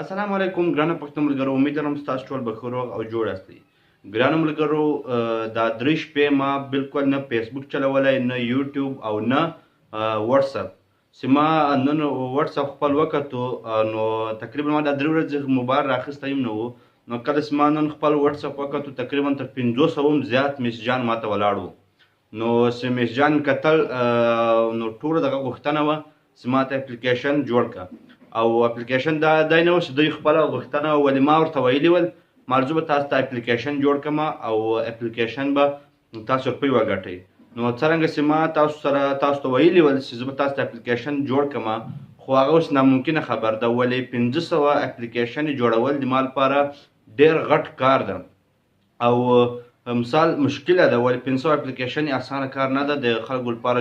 السلام علیکم ګرانو پښتون ملګرو، امید لرم ستاسو ټول به ښه روغ او جوړ یاستئ. ګرانو ملګرو، دا 3 شپې ما بالکل نه فیسبوک چلولی، نه یوټیوب او نه وټساپ. چې ما نن وټساپ خپل وکتو نو تقریبا ما دا 3 ورځې موبایل راخیستی هم نه و. نو کله چې ما نن خپل وټساپ وکتو تقریبا تر 500 هم زیات میسجان ما ته ولاړ و. نو چې میسجان کتل نو ټوله دغه غوښتنه وه چې ما ته اپلیکیشن جوړ کړه. او اپلیکیشن دا دی نه و چې دوی خپله غوښتنه ولې ما ورته ویلي ول زه به تاسو ته اپلیکیشن جوړ کړم او اپلیکیشن به تاسو روپۍ وګټئ. نو څرنګه چې ما تاسو ته ویلي ول چې زه به تاسو ته اپلیکیشن جوړ کړم، خو هغه اوس ناممکنه خبر ده، ولې 500 اپلیکیشن جوړول د ما لپاره ډېر غټ کار ده او مثال مشکله ده، ولې 500 اپلیکیشن اسانه کار نه ده د خلکو لپاره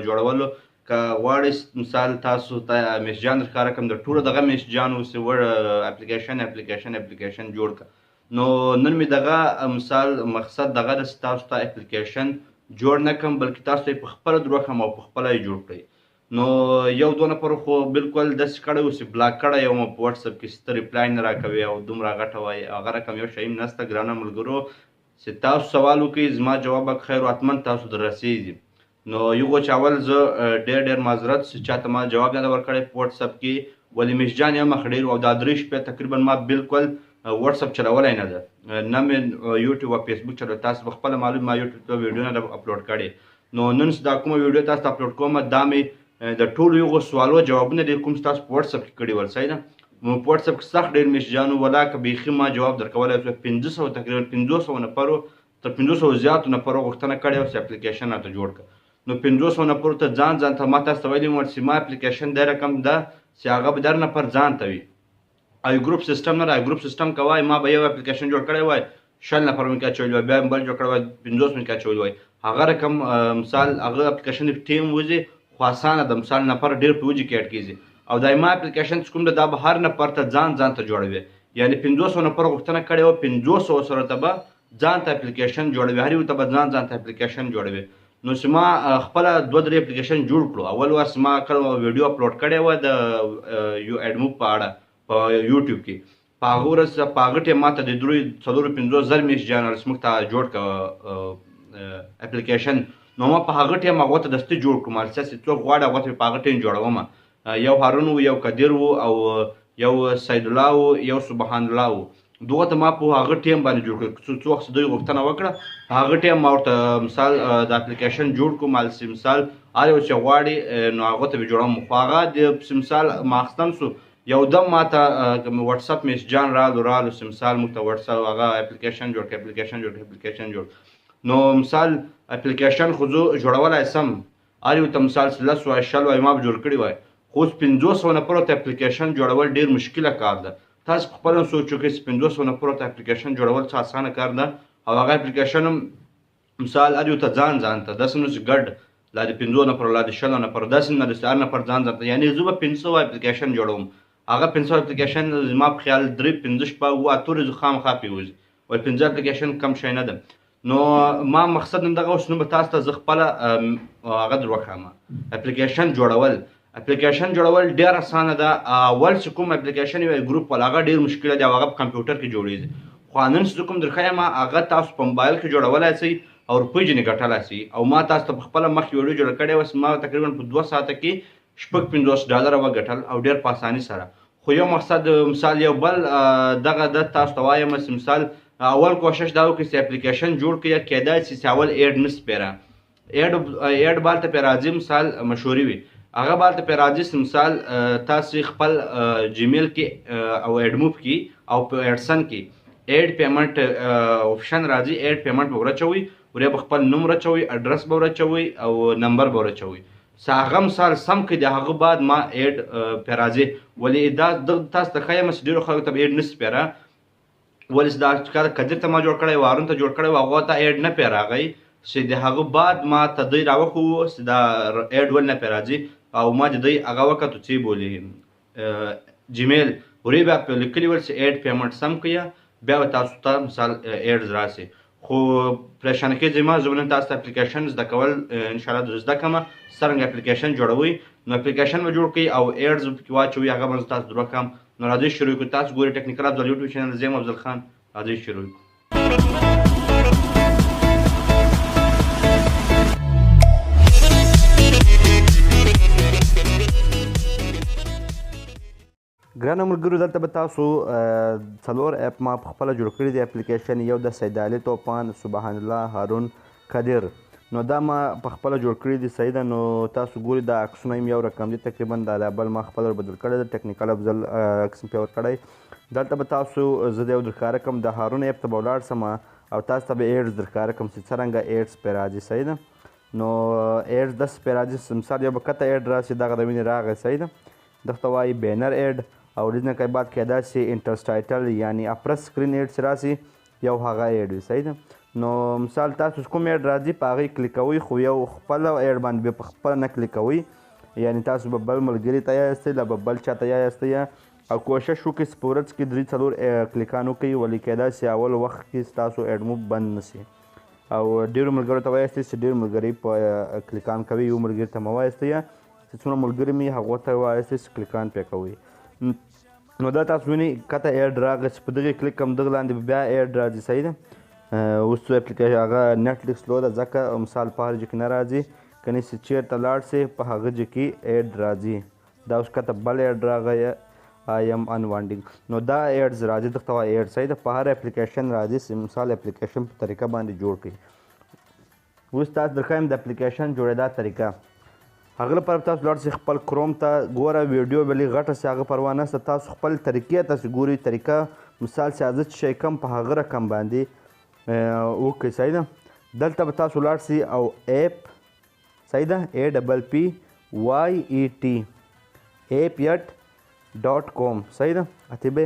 جوړولو. که غواړئ مثال تاسو ته میسجان درښکاره کړم، د ټولو دغه میسجانو چې اپلیکیشن جوړ کړه. نو نن مې دغه مثال مقصد دغه ده چې تاسو ته اپلیکیشن جوړ نه کړم، بلکې تاسو ته یې په خپله در وکړم او په خپله یې جوړ کړئ. نو یو دوه نفرو خو بالکل داسې کړی و چې بلاک کړی یم په وټساپ کې چې ته ریپلای نه راکوې او دومره غټه وایي. هغه رقم یو شی هم نشته ګرانو ملګرو، چې تاسو سوال وکړئ زما جواب به خیر و حتما تاسو ته رسېږي. نو یو خو چې اول زه ډېر معذرت چې چاته ما جواب نه ده ورکړی په وټساپ کې، ولې میسجان یې مخ ډېر و او دا 3 شپې تقریبا ما بالکل وټساپ چلولی نه ده، نه مې یوټیوب او فیسبوک چلولی. تاسو به خپله معلوم ما یوټیوب ته ویډیو نه ده اپلوډ کړې. نو نن چې دا کومه ویډیو تاسو ته اپلوډ کوم دا مې د ټولو یو سوالو جوابونه دي کوم چې تاسو په وټساپ کې کړي ول. صحیح ده؟ نو په وټساپ کې سخت ډېر میسجان ولا که بیخي ما جواب درکولی 500 تقریبا 500 نفرو تر 500 زیاتو نفرو غوښتنه کړې وه چې اپلیکیشن راته جوړ کړه. نو 500 نفرو ته ځان ته ما تاسو ته ویلي وم چې ما اپلیکیشن دا رقم ده چې هغه به در نفر ځان ته وي او ګروپ سیسټم نه ده. ګروپ سیسټم که وای ما به یو اپلیکیشن جوړ کړی وای 60 نفر مې کې اچولی وای، بیا بل جوړ کړی وای 50 مې کې اچولی وای. هغه رقم مثال هغه اپلیکیشن ټیم وځي خو اسانه ده، مثال نفر ډېر په وجې کې اډ کېږي. او دا ما اپلیکیشن چې کوم ده دا به هر نفر ته ځان ته جوړوي، یعنې 500 نفر غوښتنه کړې وه 500 سره ته به ځان ته اپلیکیشن جوړوي، هر یو ته به ځان ته اپلیکیشن جوړوي. نو چې ما خپله 2-3 اپلیکیشن جوړ کړو. اول وار چې ما کله ویډیو اپلوډ کړی وه د یو ایډموب په اړه په یوټیوب کې، په هغه ورځ په هغه ټایم ما ته د 4-5 زر میسجان موږ ته جوړ کړه اپلیکیشن. نو ما په هغه ټایم هغو ته دستي جوړ کړم، هر چې څوک غواړي هغو ته په هغه ټایم جوړوم. یو هارون و، یو قدیر و، او یو سید الله و، یو سبحان الله و. دغه ته ما په هغه ټایم باندې جوړ کړ. څو وخت دوی غوښتنه وکړه هغه ټایم ما ورته مثال د اپلیکیشن جوړ کړم. هلسې مثال هر یو چې غواړي نو هغه ته به جوړوم. خو هغه د مثال ما اخیستم سو یو دم ما ته وټساپ میسجان رالو چې مثال موږ ته وټساپ هغه اپلیکیشن جوړ. نو مثال اپلیکیشن خو زه جوړولی سم، هر یو ته مثال 10 وای 60 وای ما به جوړ کړي وای، خو اوس 500 نفرو ته اپلیکیشن جوړول ډېر مشکله کار ده. تاسو په خپله سوچ وکړئ چې 500 نفرو ته اپلیکیشن جوړول څه اسانه کار ده. او هغه اپلیکیشن هم مثال هر یو ته ځان ته داسې نه چې ګډ لا د 50 نفرو لا د 60 نفرو داسې نه د هر نفر ځان ته، یعنې زه به 500 اپلیکیشن جوړوم. هغه 500 اپلیکیشن زما په خیال 3-5 شپه 8 ورځې خامخا پرېوځي، وایي 15 اپلیکیشن کم شی نه ده. نو ما مقصد همدغه اوس نو به تاسو ته زه خپله هغه در وښیم اپلیکیشن جوړول. اپلیکیشن جوړول ډېر اسانه ده. اول چې کوم اپلیکیشن وي ګروپ ول هغه ډېر مشکله دی او هغه په کمپیوټر کې جوړېږي. خو نن چې زه کوم درښیم هغه تاسو په موبایل کې جوړولی شئ او روپۍ ځینې ګټلی شئ. او ما تاسو ته په خپله مخکې ویډیو جوړه کړې وه چې ما تقریبا په 2 ساعته کې 50 ډالر وګټل او ډېر په اساني سره. خو یو مقصد مثال یو بل دغه د تاسو ته وایم چې مثال اول کوشش دا وکړئ چې اپلیکیشن جوړ کړئ، کیدای شي چې اول ایډ نس پیرا ایډ بالته پې راځي مثال مشهوري وي هغه بالته پې راځي. مثال تاسو خپل جیمیل کې او ایډموب کې او په ایډسن کې ایډ پیمنټ آپشن راځي. ایډ پیمنټ به ورچوئ، وریا به خپل نوم ورچوئ، اډرس به ورچوئ او نمبر به ورچوئ. هغه مثال سم کړئ، د هغه بعد ما ایډ پې راځي. ولې دا تاسو ته ښایم چې ډېرو خلکو ته به ایډ نشي پې را، ولې چې دا قدیر ته ما جوړ کړی و، هارون ته جوړ کړی و، هغو ته ایډ نه پې راغی. چې د هغه بعد ما ته دوی راوښوو چې دا ایډ ول نه پې راځي او ما د دوی هغه وکتو چې بولي جیمیل ورې بیا پې لیکلي ول چې ایډ پیمنټ سم کړئ بیا به تاسو ته مثال ایډز راسي. خو پریشانه کېږئ مه، زه به نن تاسو ته اپلیکیشن زده کول انشاءالله زده کړم څرنګه اپلیکیشن جوړوئ. نو اپلیکیشن به جوړ کړئ او ایډز پکې واچوئ، هغه به زه تاسو در وکړم نو راځئ شروع کړو. تاسو ګورئ ټیکنیکل افضل یوټیوب چینل، زه یم افضل خان. راځئ شروع کړو. ګرانو ملګرو، دلته به تاسو څلور اپ ما په خپله جوړ کړي دي اپلیکیشن. یو د سید علي توپان، سبحان الله، هارون، قدیر. نو دا ما په خپله جوړ کړي دي، صحیح ده. نو تاسو ګورئ دا عکسونه هم یو رقم دي تقریبا. دا بل ما خپله بدل کړی دی، ټیکنیکل افضل عکس مې پرې ورکړی. دلته به تاسو زه د یو درښکاره کړم، د هارون اپ ته به ولاړ شم او تاسو ته به ایډز درښکاره کړم چې څرنګه ایډز پرې راځي، صحیح ده. نو ایډز داسې پرې راځي، مثال یو به کته ایډ راشي، دغه د وینې راغی، صحیح ده. دغه ته وایي بینر ایډ. او ډیزنه که بعد کیدای شي انټرسټایټل یعنی اپر سکرین ایډ چې راشي، یو هغه ایډ وي، صحیح ده. نو مثال تاسو کوم ایډ راځي په هغې کلیک کوئ، خو یو خپله ایډ باندې بیا په خپله نه کلیک کوئ. یعنی تاسو به بل ملګري ته یاستئ، لا به بل چا ته یاستئ، او کوشش وکړئ چې په ورځ کې 3-4 کلیکان وکړئ، ولې کیدای شي اول وخت کې ستاسو ایډ مو بند نه شي. او ډېرو ملګرو ته وایاستئ چې ډېر ملګري په کلیکان کوي، یو ملګري ته مه وایاستئ، چې څومره ملګري مې هغو ته وایاستئ چې کلیکان پرې کوئ. نو دا تاسو وینئ کته ایډ راغی، چې په دغې کلیک کوم، دغه لاندې بیا ایډ راځي، صحیح ده. اوس څو اپلیکیشن هغه نیټفلکس لو ده، ځکه مثال په هر ځای کې نه راځي، کنی چې چېرته لاړ سئ په هغه ځای کې ایډ راځي. دا اوس کته بل ایډ راغی، آی ایم انوانټینګ. نو دا ایډز راځي، دغه ته وایي ایډ، صحیح ده. په هر اپلیکیشن راځي، چې مثال اپلیکیشن په طریقه باندې جوړ کړئ. اوس تاسو درښایم د اپلیکیشن جوړېدا طریقه. هغه لپاره تاسو لاړ شئ خپل کروم ته، ګوره ویډیو به لږ غټه شي، هغه پروا نشته. تاسو خپل طریقې ته ګورئ، طریقه مثال چې زه چې شی کوم په هغه رقم باندې وکړئ، صحیح ده. دلته به تاسو لاړ شئ او ایپ، صحیح ده، APPYET apyet.com، صحیح ده. اته به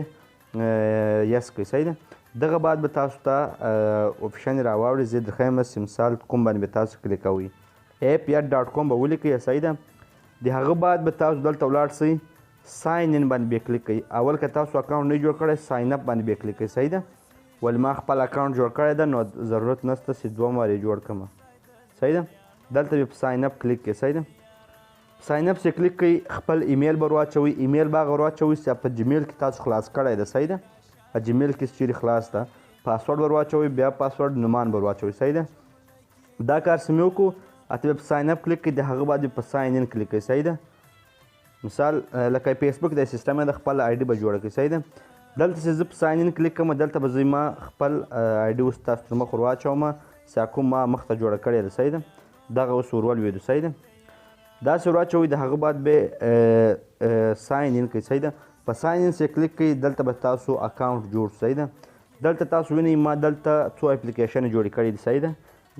یس کوئ، صحیح ده. دغه بعد به تاسو ته اپشن راواوړي، زه درښایم چې مثال کوم باندې به تاسو کلیک کوئ. apyet.com به ولیکئ، صحیح ده. د هغه بعد به تاسو دلته ولاړ شئ، ساین ان باندې به کلیک کوئ. اول که تاسو اکاونټ نه جوړ کړی، ساین اپ باندې به کلیک کوئ، صحیح ده. ولې ما خپل اکاونټ جوړ کړی ده، نو ضرورت نشته چې دوه وارې جوړ کړم، صحیح ده. دلته به په ساین اپ کلیک کوئ، صحیح ده. ساین اپ چې کلیک کوئ، خپل ایمیل به ورواچوئ. ایمیل به هغه ورواچوئ چې په جیمیل کې تاسو خلاص کړی ده، صحیح ده. په جیمیل کې چیرې خلاص ده، پاسورډ به ورواچوئ، بیا پاسورډ نومان به ورواچوئ، صحیح ده. دا کار چې مې وکړو، اته په ساین اپ کلیک کړئ، د هغه بعد په ساین ان کلیک کړئ، صحیح ده. مثال لکه فیسبوک د سیستم د خپل آی ډي به جوړه کړئ، صحیح ده. دلته چې زه په ساین ان کلیک کوم، دلته به زه ما خپل آی ډي اوس تاسو تر مخ ورواچوم، چې کوم ما مخ ته جوړه کړې ده، صحیح ده. دغه اوس ورولوېدو، صحیح ده. داسې ورواچوئ، د هغه بعد به ساین ان کړئ، صحیح ده. په ساین ان چې کلیک کړئ، دلته به تاسو اکاونټ جوړ، صحیح ده. دلته تاسو وینئ ما دلته څو اپلیکیشن جوړې کړي دي، صحیح ده.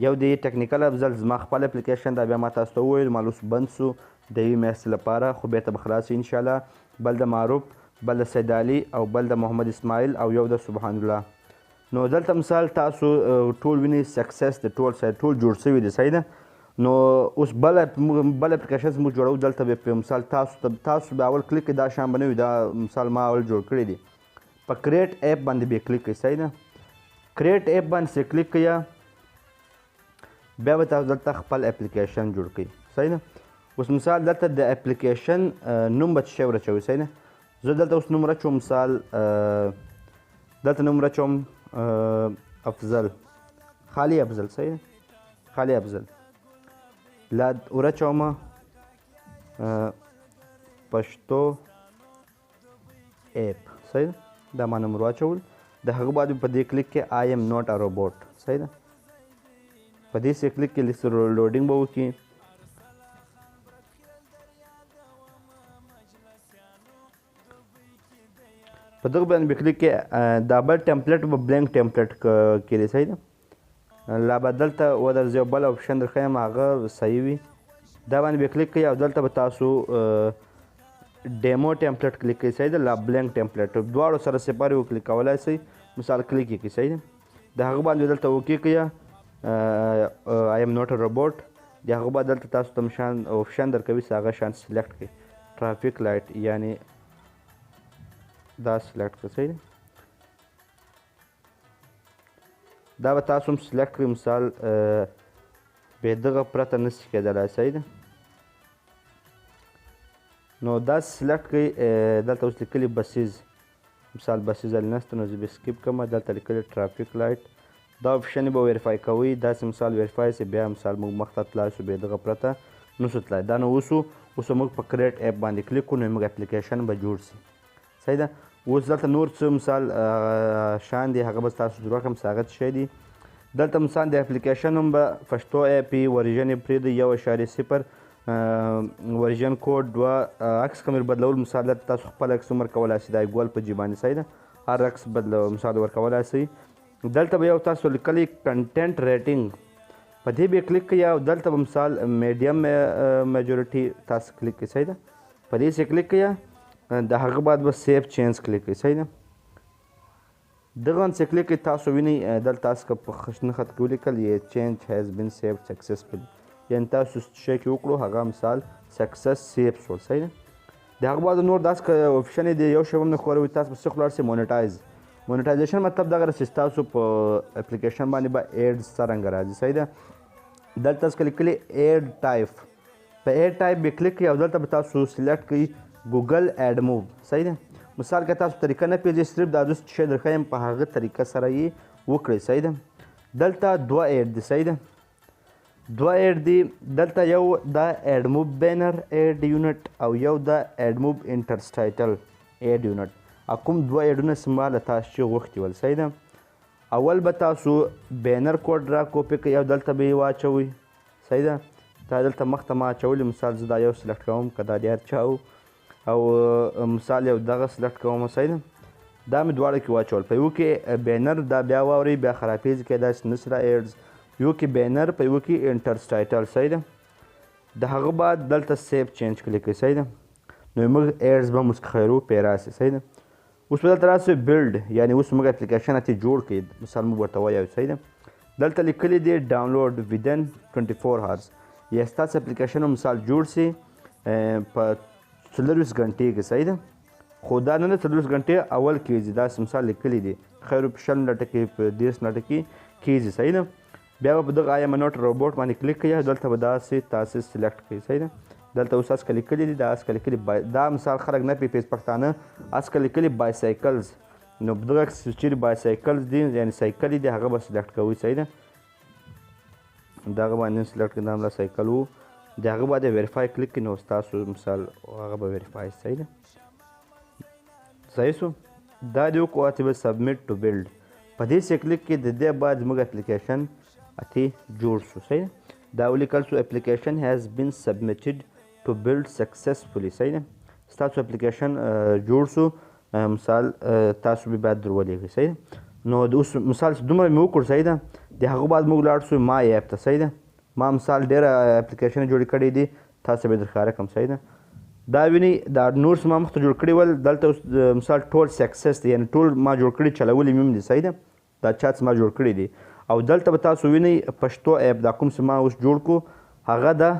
یو د ټیکنیکل افضل زما خپل اپلیکیشن دا، بیا ما تاسو ته وویل ما اوس بند سو د یوې میاشتې لپاره، خو بېرته به خلاص شي انشاءالله. بل د معروف، بل د سید علي، او بل د محمد اسماعیل، او یو د سبحان الله. نو دلته مثال تاسو ټول وینئ سکسس د ټول سایت ټول جوړ شوي دي، صحیح ده. نو اوس بل اپلیکیشن زموږ جوړو، دلته به په مثال تاسو به اول کلیک دا شان به نه وي، دا مثال ما اول جوړ کړي دي. په کریټ ایپ باندې به کلیک کړئ، صحیح ده. کریټ ایپ باندې چې کلیک کړئ، بیا به تاسو دلته خپل اپلیکیشن جوړ کړئ، صحیح ده. اوس مثال دلته د اپلیکیشن نوم به څه شی ورچوئ، صحیح ده. زه دلته اوس نوم رچوم، مثال دلته نوم رچوم افضل، خالي افضل، صحیح ده، خالي افضل. لا ورچوم پښتو ایپ، صحیح ده. دا ما نوم ورواچول. د هغه بعد په دې کلیک کې آی ایم ناٹ ا روبوټ، صحیح ده. په دې سې کلیک کې لږ لوډینګ به وکړي. په دغه باندې به کلیک کې دا بل ټمپلیټ به بلینک ټمپلیټ کړي، صحیح ده. لا به دلته ودرځي یو بل اپشن درښیم، هغه صحیح وي. دا باندې به کلیک کوئ، او دلته به تاسو ډیمو ټمپلیټ کلیک کوئ، صحیح ده. لا بلینک ټمپلیټ دواړو سره سپاره یو کلیک کولی شئ، مثال کلیک یې کړئ، صحیح ده. د هغه باندې دلته اوکې کړئ، آی ایم ناٹ ا روبوټ. د هغه بعد دلته تاسو ته شان اپشن درکوي چې هغه شان سلیکټ کړئ، ټرافیک لایټ یعنی دا سلیکټ کړئ، صحیح ده. دا به تاسو هم سلیکټ کړئ، مثال بې دغه پرته نشي کېدلی، صحیح ده. نو دا سلیکټ کړئ دلته اوس لیکلي بسیز مثال بسیز هلې نشته نو زه به سکیپ کوم دلته لیکلي ټرافیک لایټ دا اپشن به ویریفای کوئ داسې مثال ویریفای سي بیا مثال موږ مخته تلای شو بې دغه پرته نسو تلای دا نو اوس موږ په کریټ اپ باندې کلیک کړو نو موږ اپلیکیشن به جوړ سي صحیح ده اوس دلته نور څه مثال شان دي هغه به تاسو ضرور کوم څه هغه څه شی دي دلته مثال د اپلیکیشن هم به پښتو اپ وي ورژن یې پرېږدئ 1.0 ورژن کوډ 2 عکس کمر بدلول مثال دلته تاسو خپل عکس هم ورکولی شئ دا ګول په جي باندې صحیح ده هر عکس مثال ورکولی شئ دلته به یو تاسو لیکلی کنټینټ ریټینګ په دې به کلیک کړئ او دلته به مثال میډیم میجورټي تاسو کلیک کړئ صحیح ده په دې سې کلیک کړئ د هغه بعد به سیف چینج کلیک کړئ صحیح ده دغه څه کلیک کړئ تاسو وینئ دلته تاسو که په خشنه خط کې ولیکل یې چینج هیز بین سیف سکسسفل یعنې تاسو شی کې وکړو هغه مثال سکسس سیف شو صحیح ده د هغه بعد نور داسې که اپشن یې دی یو شی هم نه خوروي تاسو به څه ولاړ سئ مونیټایزیشن مطلب دغه چې تاسو په اپلیکیشن باندې به ایډز څرنګه راځي صحیح ده دلته تاسو لیکلي ایډ ټایپ په ایډ ټایپ به کلیک کړئ او دلته به تاسو سلیکټ کړئ ګوګل ایډ موو صحیح ده مثال که تاسو طریقه نه پېژنئ صرف دا دوس شی درښیم په هغه طریقه سره یې وکړئ صحیح ده دلته 2 ایډ دي صحیح ده 2 ایډ دي دلته یو دا ایډ موو بینر ایډ یونټ او یو دا ایډ موو انټرسټایټل ایډ یونټ کوم 2 ایډونه استعمال تاسو چې غوښتي ول صحیح ده اول به تاسو بینر کوډ را کوپی کړئ او دلته به یې واچوئ صحیح ده دا دلته مخته ما اچولي مثال زه دا یو سلیکټ کوم که دا د هر چا او مثال یو دغه سلیکټ کوم صحیح ده دا مې دواړه کې واچول په یو کې بینر دا بیا واورئ بیا خرابېږي کیدای شي نسره ایډز یو کې بینر په یو کې انټرسټایټل صحیح ده د هغه بعد دلته سیف چینج کلیک کړئ صحیح ده نو موږ ایډز به مسخیرو پې راسي صحیح ده اوس به دلته راسئ بلډ یعنې اوس موږ اپلیکیشن اتې جوړ کړئ مثال موږ ورته وایو صحیح ده دلته لیکلی دی ډاونلوډ ودن 24 هارز یا ستاسو اپلیکیشن مثال جوړ سي په 24 غنټې کې صحیح ده خو دا نه 24 غنټې اول کېږي داسې مثال لیکلی دی خیر په 20 منټه کې په 30 منټه کې کېږي صحیح ده بیا به په دغه آیم نوټ روبوټ باندې کلیک کړئ دلته به داسې تاسې سلیکټ کړئ صحیح ده دلته اوس اسکه لیکلي دي دا اسکه لیکلي دا مثال خلک نه پې پښتانه اسکه لیکلي بایسایکلز نو دغه چیرې بایسایکلز دي یعنې سایکل دي هغه به سلیکټ کوئ صحیح ده دغه باندې سلیکټ کړئ دا همدا سایکل و د هغه باید ویریفای کلیک کړئ نو ستاسو مثال هغه به ویریفای صحیح ده صحیح شو دا دې وکړو اتې به سبمیټ ټو بلډ په دې سې کلیک کړئ د دې بعد زموږ اپلیکیشن اتې جوړ شو صحیح ده دا ولیکل شو اپلیکیشن هیز بین سبمیټډ ټو بلډ سکسسفولي صحیح ده ستاسو اپلیکیشن جوړ شو مثال تاسو به باید در ولیږئ صحیح ده نو اوس مثال دومره مې وکړو صحیح ده د هغه بعد موږ لاړ شو ما ایپ ته صحیح ده ما مثال ډېره اپلیکیشن جوړې کړي دي تاسو به در ښکاره کړم صحیح ده دا وینئ دا نور څه ما مخته جوړ کړي ول دلته اوس مثال ټول سکسس دی یعنې ټول ما جوړ کړي چلولي مې هم دي صحیح ده دا چا څه ما جوړ کړي دي او دلته به تاسو وینئ پښتو ایپ دا کوم څه ما اوس جوړ کړو هغه ده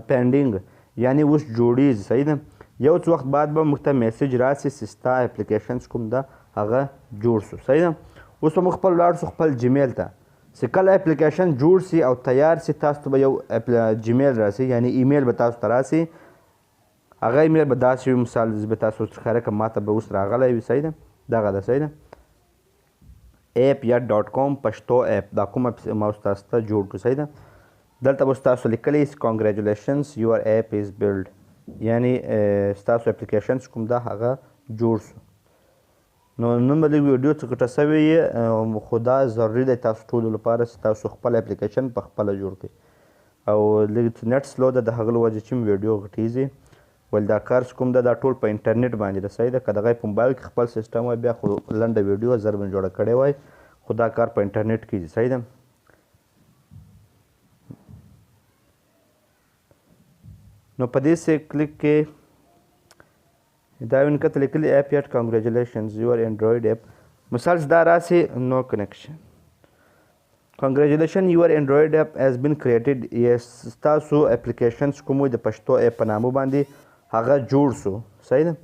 پینډینګ یعنی اوس جوړیږي صحیح ده یو څه وخت بعد به موږ ته میسج راسي چې ستا اپلیکیشنز کوم ده هغه جوړ شو صحیح ده اوس به موږ خپل ولاړ شو خپل جیمیل ته چې کله اپلیکیشن جوړ سي او تیار سي تاسو ته به یو جیمیل راسي یعنی ایمیل به تاسو ته راسي هغه ایمیل به داسې وي مثال زه به تاسو ښکاره کړم ما ته به اوس راغلی وي صحیح ده دغه ده صحیح ده ایپ یا ډاټ کوم پښتو ایپ دا کوم ما اوس تاسو ته جوړ کړو صحیح ده دلته به ستاسو لیکلی کانګریچولیشنز یور ایپ از بلډ یعنې ستاسو اپلیکیشن کوم ده هغه جوړ شو نو نن به لږ ویډیو څه ګټه سوې خو دا ضروري دی تاسو ټولو لپاره چې تاسو خپل اپلیکیشن په خپله جوړ کړئ او لږ نیټ سلو ده د هغه له وجې چې مې ویډیو غټیږي ول دا کار چې کوم ده دا ټول په انټرنیټ باندې ده صحیح ده که دغه په موبایل کې خپل سیسټم وای بیا خو لنډه ویډیو زر به جوړه کړې وای خو دا کار په انټرنیټ کې دي صحیح ده نو په دې سې کلیک کې دا وینئ کته لیکلي ایپ یټ کانګریچولیشنز یور انډرایډ ایپ مثال دا راسي نو کنیکشن کانګریچولیشن یور انډرایډ ایپ هیز بین کریټډ یې ستاسو اپلیکیشنز کوم د پښتو ایپ په نامه باندې هغه جوړ شو صحیح ده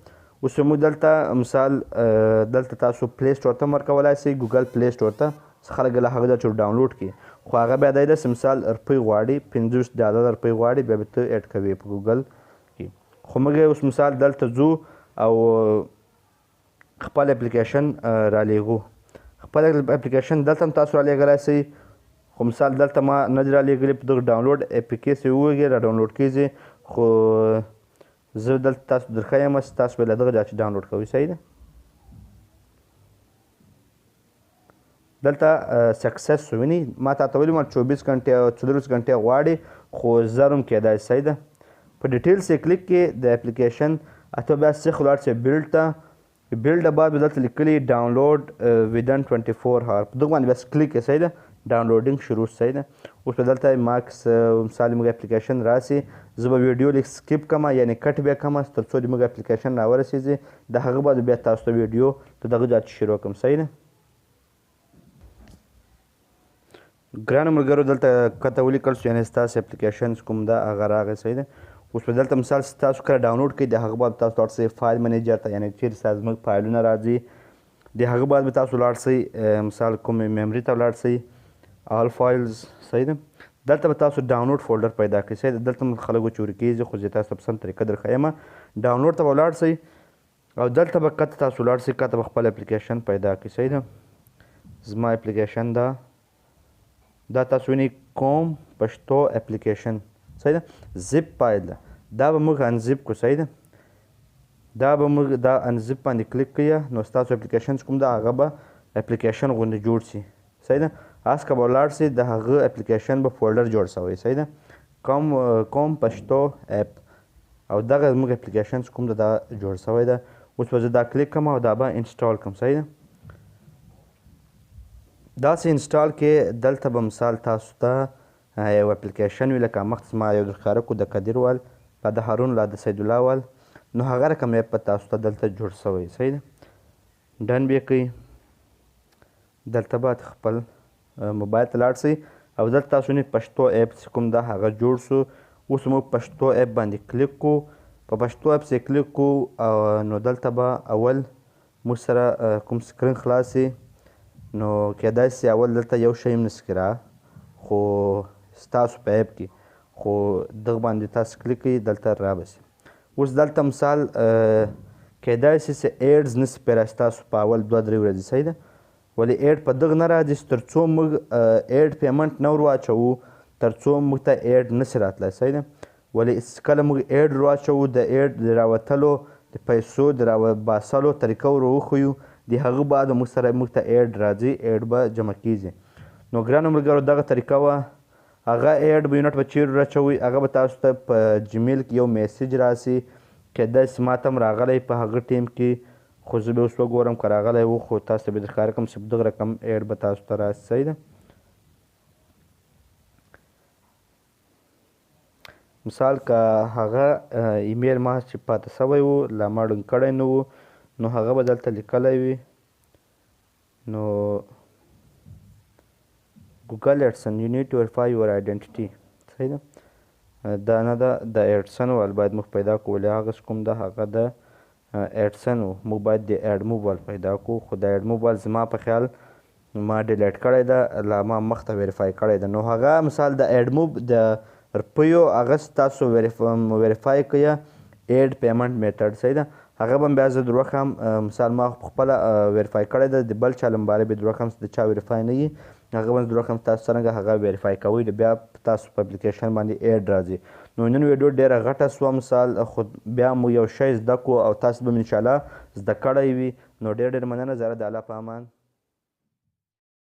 اوس موږ دلته مثال دلته تاسو پلی سټور ته ورکولی شئ ګوګل پلی سټور ته خلک له هغه ځای چې ډاونلوډ کړي خو هغه بیا دا داسې مثال روپۍ غواړي $50 روپۍ غواړي بیا به ته ایډ کوې په ګوګل کې خو موږ اوس مثال دلته ځو او خپل اپلیکیشن رالیږو. خپل اپلیکیشن دلته هم تاسو رالیږلی سئ، خو مثال دلته ما نه دي رالیږلي، په دغه ډاونلوډ اپلیکیشن ووهئ را ډاونلوډ کیږي، خو زه دلته تاسو درښیم چې تاسو به له دغه ځایه چې ډاونلوډ کوئ. صحیح ده. دلته سکسس وینئ ما تاته ویلي وم 24 ګنټې او 24 ګنټې غواړي، خو زر هم کیدای. صحیح ده. په ډیټیلز یې کلیک کې د اپلیکیشن اته بیا څخه ولاړ شئ بیلډ ته. بیلډ بعد به دلته لیکلي ډاونلوډ ودن 24 هاور، په دغه باندې بس کلیک یې. صحیح ده. ډاونلوډینګ شروع. صحیح ده. اوس به دلته ماکس مثال موږ اپلیکیشن راسي، زه به ویډیو لیک سکیپ کړم یعنې کټ بیا کړم تر څو زموږ اپلیکیشن راورسېږي، د هغه بعد بیا تاسو ته ویډیو د دغه ځای شروع کړم. صحیح ده. ګرانو ملګرو دلته کته ولیکل شو یعنې ستاسو اپلیکیشن کوم ده هغه راغی. صحیح ده. اوس به دلته مثال تاسو کله ډاونلوډ کړئ د هغه بعد تاسو لاړ شئ فایل منیجر ته، یعنې چیرې ستاسو زموږ فایلونه راځي د هغه بعد به تاسو لاړ شئ مثال کومې میمري ته ولاړ شئ آل فایلز. صحیح ده. دلته به تاسو ډاونلوډ فولډر پیدا کړئ. صحیح ده. دلته هم خلکو چوري کېږي، خو زه تاسو ته په سم طریقه درښیم. ډاونلوډ ته به ولاړ شئ او دلته به کته تاسو ولاړ شئ، کته به خپل اپلیکیشن پیدا کړئ. صحیح ده. زما اپلیکیشن دا تاسو وینئ کوم پښتو اپلیکیشن. صحیح ده. زیپ فایل ده، دا به موږ انزیپ کړو. صحیح ده. دا به موږ دا انزیپ باندې کلیک کړئ نو ستاسو اپلیکیشن کوم ده هغه به اپلیکیشن غوندې جوړ شي. صحیح ده. اس که به ولاړ شئ د هغه اپلیکیشن به فولډر جوړ شوی. صحیح ده. کوم پښتو اپ او دغه زموږ اپلیکیشن کوم ده دا جوړ شوی ده. اوس به زه دا کلیک کړم او دا به انسټال کړم. صحیح ده. داسې انسټال کې دلته به مثال تاسو ته یو اپلیکیشن وي لکه مخکې ما یو درښکاره کړو د قدیر وال، لا د هارون، لا د سید الله وال، نو هغه رقم اپ به تاسو ته دلته جوړ شوی. صحیح ده. ډن به یې کوئ. دلته باید خپل موبایل ته لاړ شئ او دلته تاسو وینئ پښتو اپ چې کوم ده هغه جوړ شو. اوس موږ پښتو اپ باندې کلیک کړو، په پښتو اپ چې کلیک کړو نو دلته به اول موږ سره کوم سکرین خلاص شي، نو کیدای شي اول دلته یو شی هم نسکي را، خو ستاسو په اپ کې خو دغه باندې تاسو کلیک کړئ دلته را به شي. اوس دلته مثال کیدای شي چې ایډز نسي پرې راسي ستاسو په اول 2-3 ورځې. صحیح ده. ولې ایډ په دغه نه راځي تر څو موږ ایډ پیمنټ نه ور واچوو، تر څو موږ ته ایډ نسي راتلی. صحیح ده. ولې کله موږ ایډ ور واچوو د ایډ د راوتلو د پیسو د راباسلو طریقه ور وښیو، د هغه بعد موږ سره موږ ته ایډ راځي، ایډ به جمع کیږي. نو ګرانو ملګرو دغه طریقه وه. هغه ایډ به یونټ به چیرې راچوئ، هغه به تاسو ته په جیمیل کې یو میسج راسي، کیدای شي ما ته هم راغلی په هغه ټیم کې، خو زه به اوس وګورم که راغلی و، خو تاسو ته به درښکاره کړم چې په دغه رقم ایډ به تاسو ته راسي. صحیح ده. مثال که هغه ایمیل ما چې پاته سوی و لا ما ړنګ کړی نه و، نو هغه به دلته لیکلی وي. نو ګوګل ایډسن یو نیډ ټو ویریفای یور آیډنټیټي. صحیح ده. دا نه ده د ایډسن وال باید موږ پیدا کړو، ولې هغه کوم ده هغه د ایډسن و، موږ باید د ایډموب وال پیدا کړو، خو د ایډموب وال زما په خیال ما ډیلیټ کړی ده، لا ما مخته ویریفای کړی ده. نو هغه مثال د ایډموب د روپیو هغه تاسو ویریفای کړئ ایډ پیمنټ میتھډ. صحیح ده. هغه به هم بیا زه دروښیم، مثال ما خپله ویریفای کړی ده، د بل چا له مبارې به دروښیم چې د چا ویریفای نه وي، هغه به دروښیم تاسو څرنګه هغه ویریفای کوئ، بیا تاسو په اپلیکیشن باندې ایډ راځي. نو نن ویډیو ډېره غټه سوه مثال، خو بیا مو یو شی زده کړو او تاسو به م انشاءالله زده کړی وي. نو ډېر ډېر مننه. زه د الله په امان.